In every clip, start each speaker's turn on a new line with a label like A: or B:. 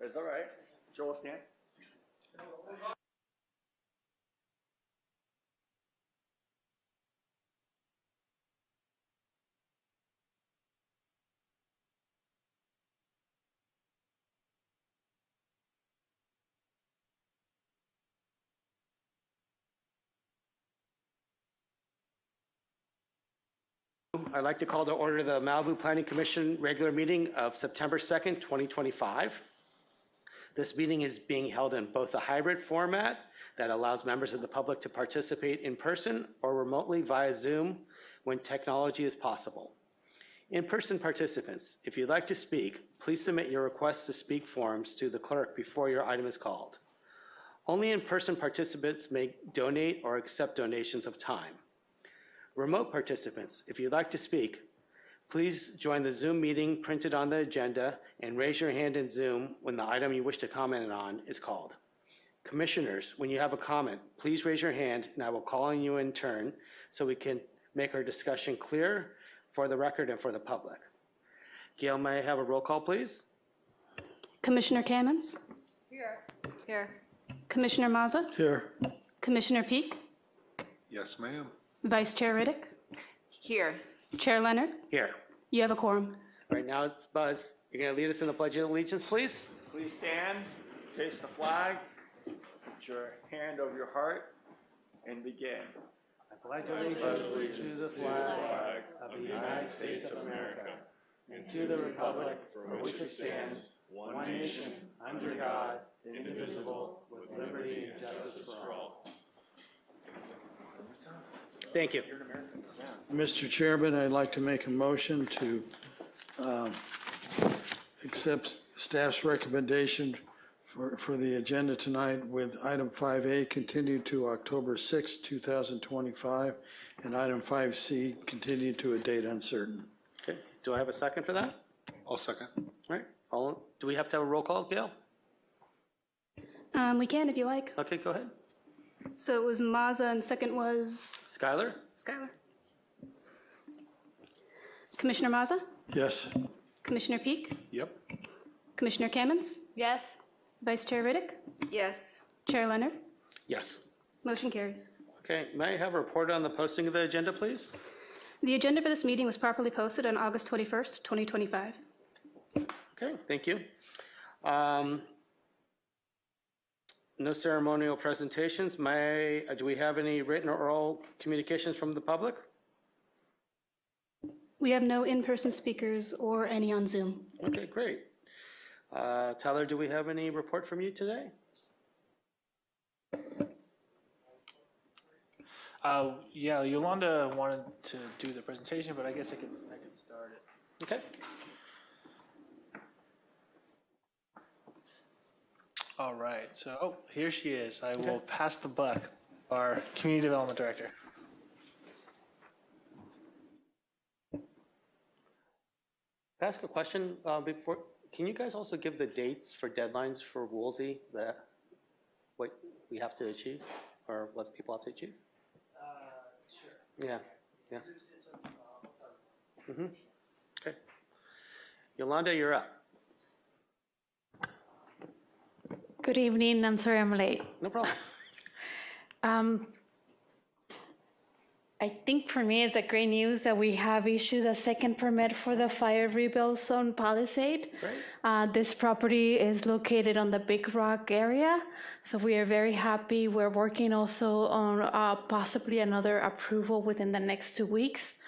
A: It's all right. Joel, stand.
B: I'd like to call to order the Malibu Planning Commission regular meeting of September 2nd, 2025. This meeting is being held in both a hybrid format that allows members of the public to participate in person or remotely via Zoom when technology is possible. In-person participants, if you'd like to speak, please submit your request to speak forms to the clerk before your item is called. Only in-person participants may donate or accept donations of time. Remote participants, if you'd like to speak, please join the Zoom meeting printed on the agenda and raise your hand in Zoom when the item you wish to comment on is called. Commissioners, when you have a comment, please raise your hand and I will call on you in turn so we can make our discussion clear for the record and for the public. Gail, may I have a roll call, please?
C: Commissioner Kamens?
D: Here.
C: Commissioner Mazza?
E: Here.
C: Commissioner Peak?
E: Yes, ma'am.
C: Vice Chair Riddick?
D: Here.
C: Chair Leonard?
B: Here.
C: You have a quorum.
B: Right now it's Buzz. You're going to lead us in the Pledge of Allegiance, please?
A: Please stand, face the flag, put your hand over your heart, and begin.
B: I pledge allegiance to the flag of the United States of America and to the republic for which it stands, one nation, under God, indivisible, with liberty and justice for all. Thank you.
E: Mr. Chairman, I'd like to make a motion to accept staff's recommendation for the agenda tonight with item 5A continued to October 6, 2025, and item 5C continued to a date uncertain.
B: Okay. Do I have a second for that?
E: I'll second.
B: All right. Do we have to have a roll call, Gail?
C: We can if you like.
B: Okay, go ahead.
C: So it was Mazza and second was
B: Skylar?
C: Skylar. Commissioner Mazza?
E: Yes.
C: Commissioner Peak?
E: Yep.
C: Commissioner Kamens?
D: Yes.
C: Vice Chair Riddick?
D: Yes.
C: Chair Leonard?
B: Yes.
C: Motion carries.
B: Okay. May I have a report on the posting of the agenda, please?
C: The agenda for this meeting was properly posted on August 21st, 2025.
B: Okay, thank you. No ceremonial presentations. Do we have any written or oral communications from the public?
C: We have no in-person speakers or any on Zoom.
B: Okay, great. Tyler, do we have any report from you today?
F: Yeah, Yolanda wanted to do the presentation, but I guess I could start it.
B: Okay.
F: All right, so here she is. I will pass the buck, our Community Development Director.
B: Can I ask a question before? Can you guys also give the dates for deadlines for Woolsey, what we have to achieve or what people have to achieve?
F: Sure.
B: Yeah. Okay. Yolanda, you're up.
G: Good evening. I'm sorry I'm late.
B: No problem.
G: I think for me it's a great news that we have issued a second permit for the fire rebuild zone Palisade.
B: Great.
G: This property is located on the Big Rock area, so we are very happy. We're working also on possibly another approval within the next 2 weeks.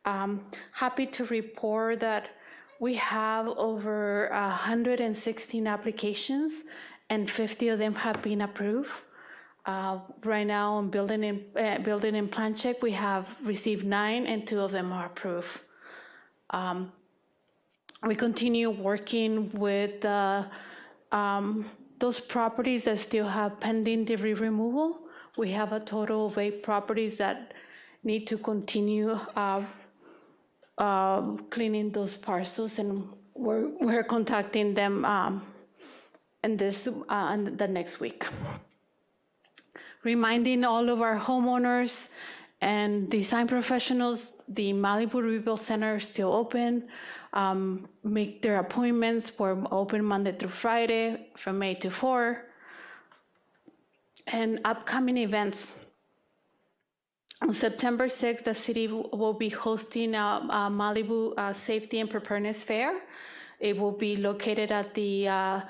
G: Happy to report that we have over 116 applications and 50 of them have been approved. Right now on building and plan check, we have received 9 and 2 of them are approved. We continue working with those properties that still have pending debris removal. We have a total of 8 properties that need to continue cleaning those parcels, and we're contacting them in the next week. Reminding all of our homeowners And design professionals, the Malibu Rebuild Center is still open. Make their appointments. We're open Monday through Friday from 8 to 4. And upcoming events. On September 6th, the city will be hosting a Malibu Safety and Preparedness Fair. It will be located at the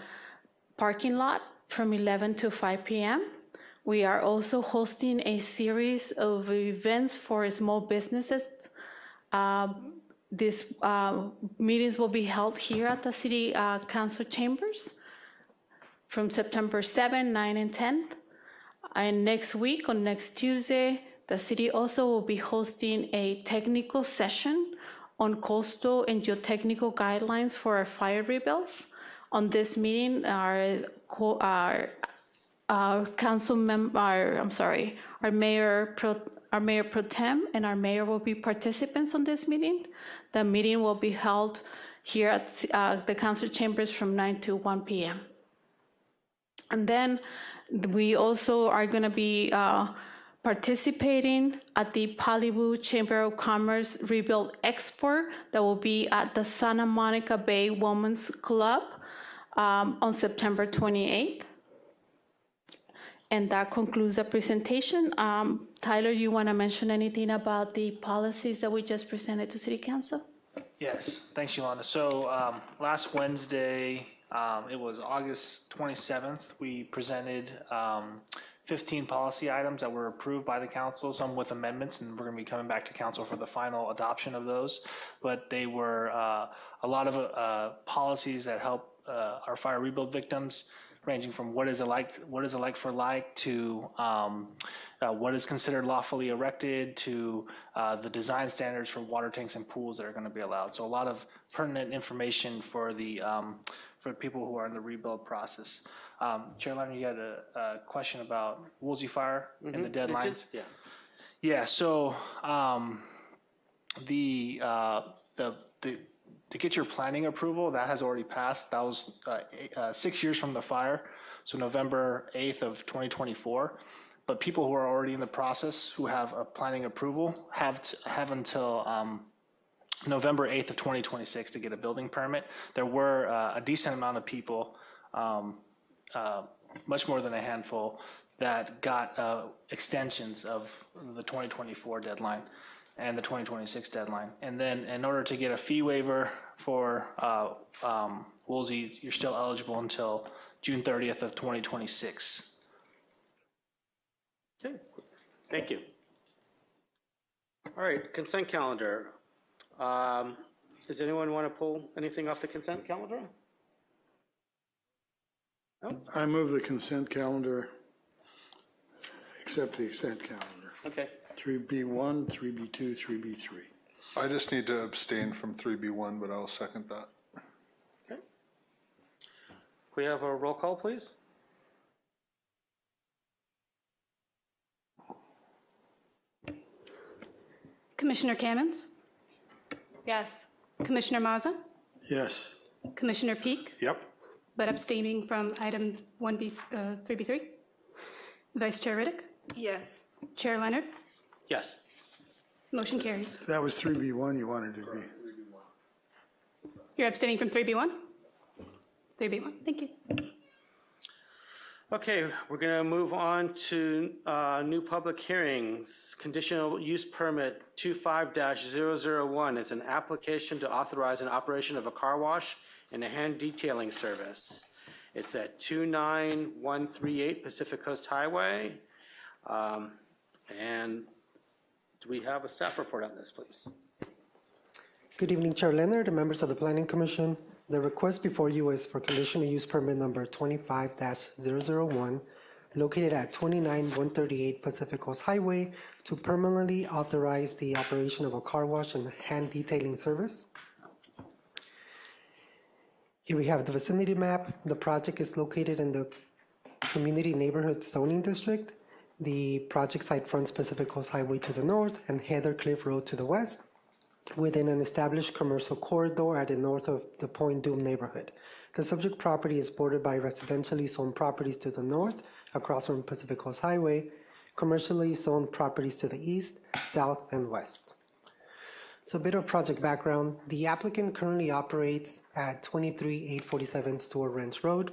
G: parking lot from 11 to 5 p.m. We are also hosting a series of events for small businesses. These meetings will be held here at the City Council chambers from September 7, 9, and 10th. And next week, on next Tuesday, the city also will be hosting a technical session on coastal and geotechnical guidelines for our fire rebuilds. On this meeting, our mayor pro tem and our mayor will be participants on this meeting. The meeting will be held here at the council chambers from 9 to 1 p.m. And then we also are going to be participating at the Malibu Chamber of Commerce Rebuild Expo that will be at the Santa Monica Bay Women's Club on September 28th. And that concludes the presentation. Tyler, you want to mention anything about the policies that we just presented to City Council?
F: Yes, thanks, Yolanda. So last Wednesday, it was August 27th, we presented 15 policy items that were approved by the council, some with amendments, and we're going to be coming back to council for the final adoption of those. But they were a lot of policies that help our fire rebuild victims, ranging from what is a like for like to what is considered lawfully erected to the design standards for water tanks and pools that are going to be allowed. So a lot of pertinent information for the for people who are in the rebuild process. Chair Leonard, you had a question about Woolsey Fire and the deadlines.
B: Yeah.
F: Yeah. So to get your planning approval, that has already passed. That was 6 years from the fire, so November 8th of 2024. But people who are already in the process who have a planning approval have until November 8th of 2026 to get a building permit. There were a decent amount of people, much more than a handful, that got extensions of the 2024 deadline and the 2026 deadline. And then in order to get a fee waiver for Woolsey, you're still eligible until June 30th of 2026.
B: Okay, thank you. All right, consent calendar. Does anyone want to pull anything off the consent calendar? No?
E: I move the consent calendar, accept the consent calendar.
B: Okay.
E: 3B1, 3B2, 3B3.
H: I just need to abstain from 3B1, but I'll second that.
B: Okay. Can we have a roll call, please?
C: Commissioner Kamens?
D: Yes.
C: Commissioner Maza?
E: Yes.
C: Commissioner Peak,
H: Yep.
C: but abstaining from item 3B3? Vice Chair Riddick?
D: Yes.
C: Chair Leonard?
B: Yes.
C: Motion carries.
E: That was 3B1 you wanted to be.
C: You're abstaining from 3B1? 3B1, thank you.
B: Okay, we're going to move on to new public hearings. Conditional use permit 25-001. It's an application to authorize an operation of a car wash and a hand detailing service. It's at 29138 Pacific Coast Highway. And do we have a staff report on this, please?
I: Good evening, Chair Leonard and members of the Planning Commission. The request before you is for conditional use permit number 25-001, located at 29138 Pacific Coast Highway, to permanently authorize the operation of a car wash and hand detailing service. Here we have the vicinity map. The project is located in the Community Neighborhood Zoning District. The project site fronts Pacific Coast Highway to the north and Heather Cliff Road to the west, within an established commercial corridor at the north of the Point Doom neighborhood. The subject property is bordered by residentially zoned properties to the north, across from Pacific Coast Highway, commercially zoned properties to the east, south, and west. So a bit of project background. The applicant currently operates at 23847 Store Ranch Road.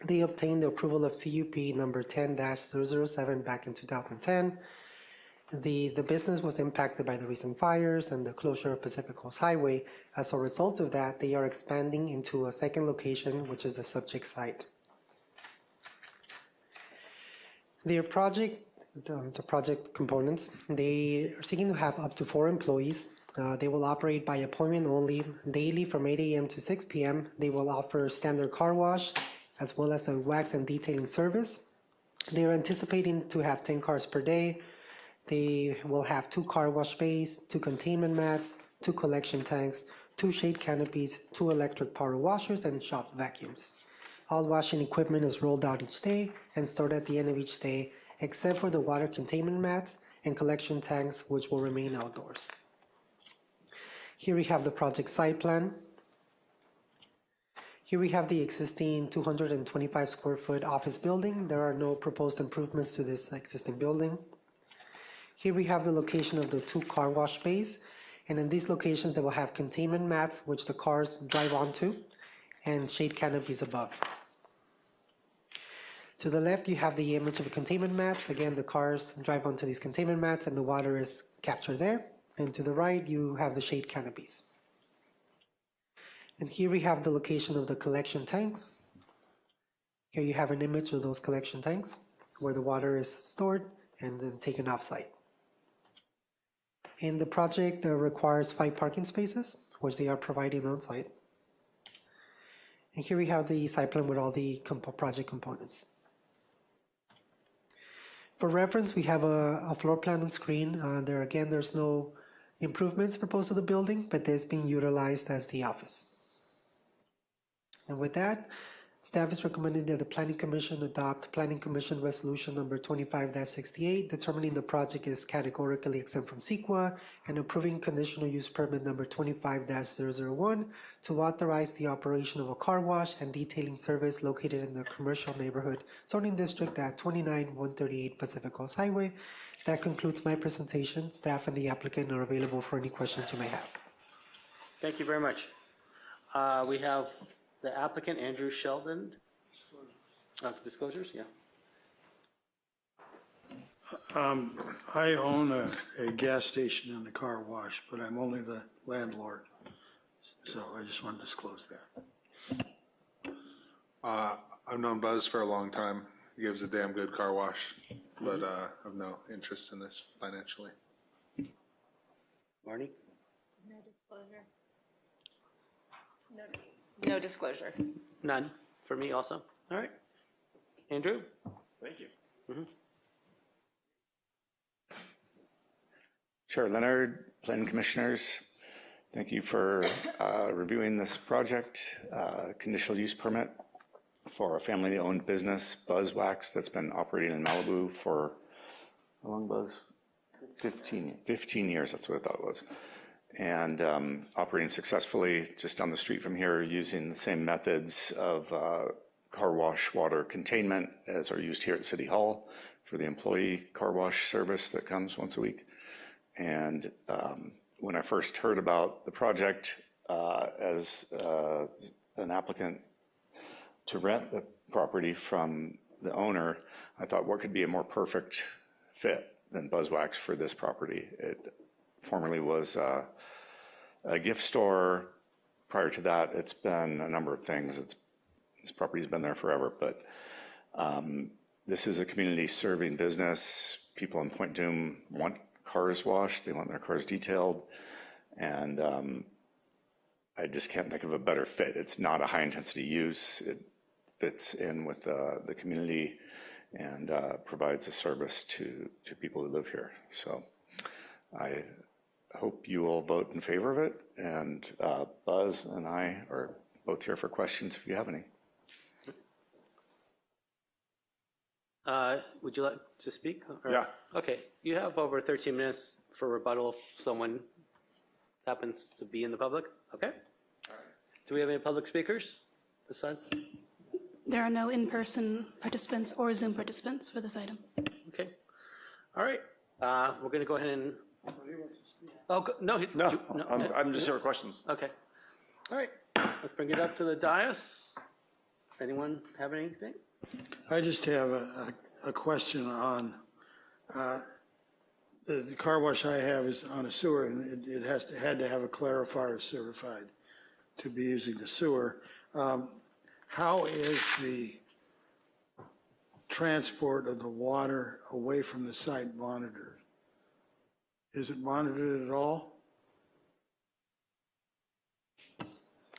I: They obtained the approval of CUP number 10-007 back in 2010. The business was impacted by the recent fires and the closure of Pacific Coast Highway. As a result of that, they are expanding into a second location, which is the subject site. Their project, the project components, they are seeking to have up to 4 employees. They will operate by appointment only, daily from 8 a.m. to 6 p.m. They will offer standard car wash, as well as a wax and detailing service. They are anticipating to have 10 cars per day. They will have 2 car wash bays, 2 containment mats, 2 collection tanks, 2 shade canopies, 2 electric power washers, and shop vacuums. All washing equipment is rolled out each day and stored at the end of each day, except for the water containment mats and collection tanks, which will remain outdoors. Here we have the project site plan. Here we have the existing 225 square foot office building. There are no proposed improvements to this existing building. Here we have the location of the 2 car wash bays, and in these locations they will have containment mats which the cars drive onto and shade canopies above. To the left you have the image of the containment mats. Again, the cars drive onto these containment mats and the water is captured there. And to the right you have the shade canopies. And here we have the location of the collection tanks. Here you have an image of those collection tanks where the water is stored and then taken off site. And the project requires 5 parking spaces, which they are providing on site. And here we have the site plan with all the project components. For reference, we have a floor plan on screen. There again, there's no improvements proposed to the building, but it's being utilized as the office. And with that, staff is recommending that the Planning Commission adopt Planning Commission Resolution number 25-68, determining the project is categorically exempt from CEQA and approving conditional use permit number 25-001 to authorize the operation of a car wash and detailing service located in the commercial neighborhood zoning district at 29138 Pacific Coast Highway. That concludes my presentation. Staff and the applicant are available for any questions you may have.
B: Thank you very much. We have the applicant, Andrew Sheldon. Disclosures, yeah.
E: I own a gas station and a car wash, but I'm only the landlord. So I just want to disclose that.
H: I've known Buzz for a long time. He gives a damn good car wash, but I have no interest in this financially.
B: Marnie?
D: No disclosure. No disclosure.
B: None for me also. All right. Andrew?
A: Thank you.
J: Chair Leonard, Planning Commissioners, thank you for reviewing this project, conditional use permit for a family-owned business, Buzz Wax, that's been operating in Malibu for, how long, Buzz? 15 years, that's what I thought it was. And operating successfully just down the street from here using the same methods of car wash water containment as are used here at City Hall for the employee car wash service that comes once a week. And when I first heard about the project as an applicant to rent the property from the owner, I thought, what could be a more perfect fit than Buzz Wax for this property? It formerly was a gift store. Prior to that, it's been a number of things. This property's been there forever, but this is a community serving business. People in Point Dume want cars washed, they want their cars detailed, and I just can't think of a better fit. It's not a high intensity use. It fits in with the community and provides a service to people who live here. So I hope you will vote in favor of it, and Buzz and I are both here for questions if you have any.
B: Would you like to speak? Or?
J: Yeah.
B: Okay, you have over 13 minutes for rebuttal if someone happens to be in the public. Okay. Do we have any public speakers besides?
C: There are no in-person participants or Zoom participants for this item.
B: Okay. All right, we're going to go ahead and, no.
A: No, I'm just here for questions.
B: Okay. All right, let's bring it up to the dais. Anyone have anything?
E: I just have a question on, the car wash I have is on a sewer, and it had to have a clarifier certified to be using the sewer. How is the transport of the water away from the site monitored? Is it monitored at all?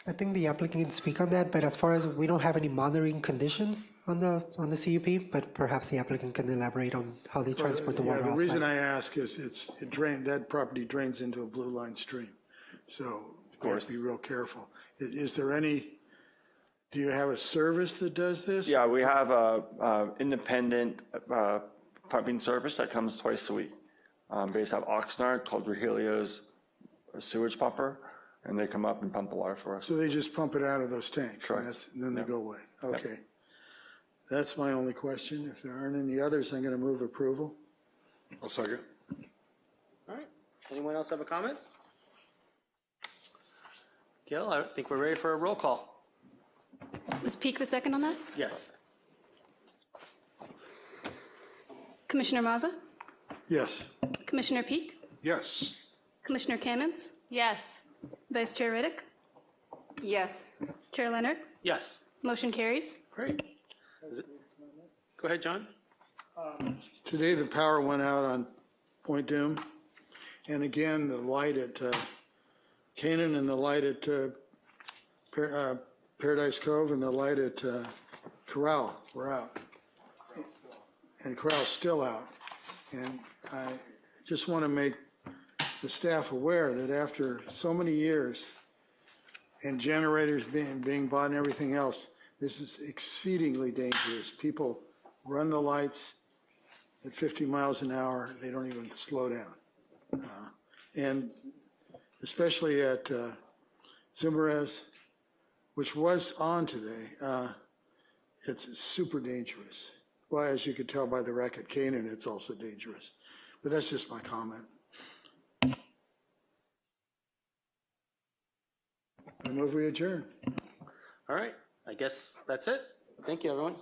I: I think the applicant can speak on that, but as far as we don't have any monitoring conditions on the CUP, but perhaps the applicant can elaborate on how they transport the water
E: Yeah, the reason
I: outside.
E: I ask is that property drains into a blue line stream. So we have to be real careful. Is there do you have a service that does this?
A: Yeah, we have a independent pumping service that comes twice a week, based out of Oxnard, called Virgilio's sewage pumper, and they come up and pump the water for us.
E: So they just pump it out of those tanks?
A: Correct.
E: And then they go away? Okay. That's my only question. If there aren't any others, I'm going to move approval.
H: I'll second.
B: All right, anyone else have a comment? Gil, I think we're ready for a roll call.
C: Was Peak the second on that?
B: Yes.
C: Commissioner Maza?
E: Yes.
C: Commissioner Peak?
H: Yes.
C: Commissioner Kamens?
D: Yes.
C: Vice Chair Riddick?
D: Yes.
C: Chair Leonard?
B: Yes.
C: Motion carries.
B: Great. Go ahead, John.
E: Today, the power went out on Point Doom. And again, the light at Canaan and the light at Paradise Cove and the light at Corral were out. And Corral's still out. And I just want to make the staff aware that after so many years and generators being bought and everything else, this is exceedingly dangerous. People run the lights at 50 miles an hour. They don't even slow down. And especially at Zumarez, which was on today, it's super dangerous. Well, as you could tell by the wreck at Canaan, it's also dangerous. But that's just my comment. I move we adjourn.
B: All right, I guess that's it. Thank you, everyone.